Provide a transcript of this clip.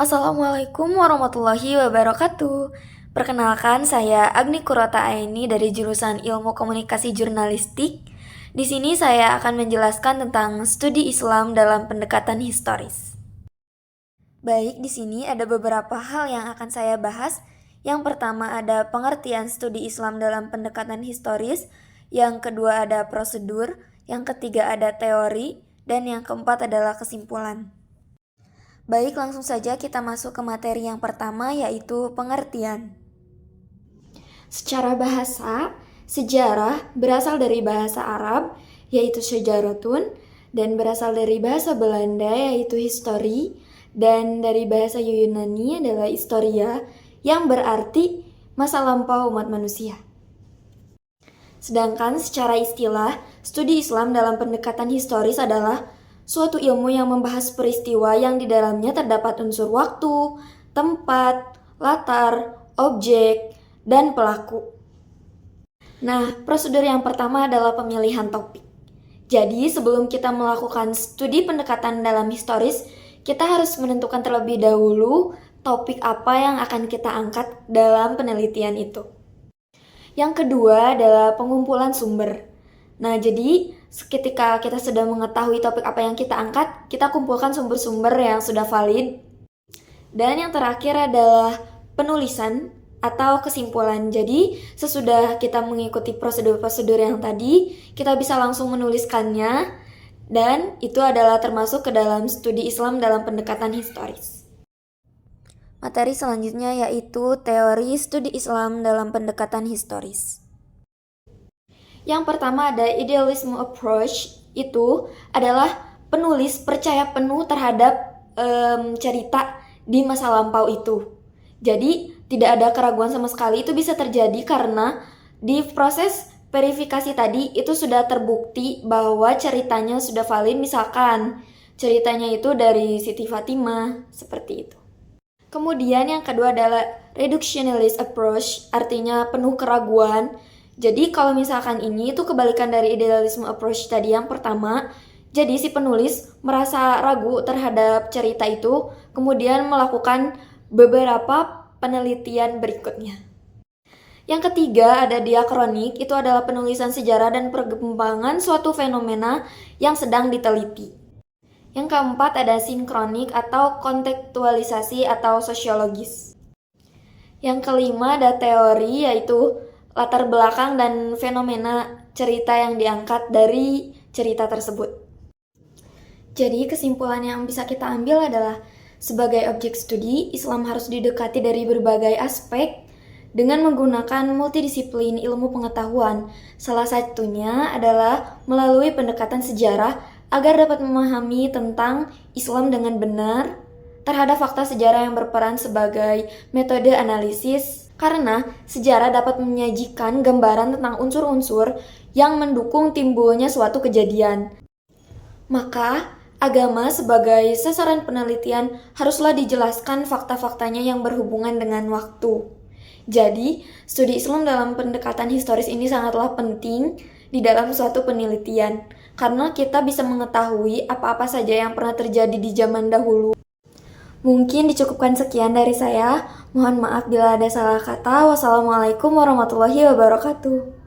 Assalamualaikum warahmatullahi wabarakatuh. Perkenalkan, saya Agni Kurota Aini dari jurusan Ilmu Komunikasi Jurnalistik. Di sini saya akan menjelaskan tentang studi Islam dalam pendekatan historis. Baik, di sini ada beberapa hal yang akan saya bahas. Yang pertama ada pengertian studi Islam dalam pendekatan historis, yang kedua ada prosedur, yang ketiga ada teori, dan yang keempat adalah kesimpulan. Baik, langsung saja kita masuk ke materi yang pertama, yaitu pengertian. Secara bahasa, sejarah berasal dari bahasa Arab, yaitu sejaratun, dan berasal dari bahasa Belanda, yaitu history, dan dari bahasa Yunani adalah historia, yang berarti masa lampau umat manusia. Sedangkan secara istilah, studi Islam dalam pendekatan historis adalah suatu ilmu yang membahas peristiwa yang di dalamnya terdapat unsur waktu, tempat, latar, objek, dan pelaku. Nah, prosedur yang pertama adalah pemilihan topik. Jadi, sebelum kita melakukan studi pendekatan dalam historis, kita harus menentukan terlebih dahulu topik apa yang akan kita angkat dalam penelitian itu. Yang kedua adalah pengumpulan sumber. Nah, jadi ketika kita sudah mengetahui topik apa yang kita angkat, kita kumpulkan sumber-sumber yang sudah valid. Dan yang terakhir adalah penulisan atau kesimpulan. Jadi, sesudah kita mengikuti prosedur-prosedur yang tadi, kita bisa langsung menuliskannya, dan itu adalah termasuk ke dalam studi Islam dalam pendekatan historis. Materi selanjutnya yaitu teori studi Islam dalam pendekatan historis. Yang pertama ada idealism approach, itu adalah penulis percaya penuh terhadap cerita di masa lampau itu. Jadi tidak ada keraguan sama sekali, itu bisa terjadi karena di proses verifikasi tadi itu sudah terbukti bahwa ceritanya sudah valid, misalkan ceritanya itu dari Siti Fatimah, seperti itu. Kemudian yang kedua adalah reductionist approach, artinya penuh keraguan. Jadi kalau misalkan ini itu kebalikan dari idealisme approach tadi yang pertama. Jadi si penulis merasa ragu terhadap cerita itu, kemudian melakukan beberapa penelitian berikutnya. Yang ketiga ada diakronik, itu adalah penulisan sejarah dan perkembangan suatu fenomena yang sedang diteliti. Yang keempat ada sinkronik atau kontekstualisasi atau sosiologis. Yang kelima ada teori, yaitu latar belakang dan fenomena cerita yang diangkat dari cerita tersebut. Jadi kesimpulan yang bisa kita ambil adalah sebagai objek studi, Islam harus didekati dari berbagai aspek dengan menggunakan multidisiplin ilmu pengetahuan. Salah satunya adalah melalui pendekatan sejarah agar dapat memahami tentang Islam dengan benar terhadap fakta sejarah yang berperan sebagai metode analisis, karena sejarah dapat menyajikan gambaran tentang unsur-unsur yang mendukung timbulnya suatu kejadian. Maka, agama sebagai sasaran penelitian haruslah dijelaskan fakta-faktanya yang berhubungan dengan waktu. Jadi, studi Islam dalam pendekatan historis ini sangatlah penting di dalam suatu penelitian, karena kita bisa mengetahui apa-apa saja yang pernah terjadi di zaman dahulu. Mungkin dicukupkan sekian dari saya. Mohon maaf bila ada salah kata. Wassalamualaikum warahmatullahi wabarakatuh.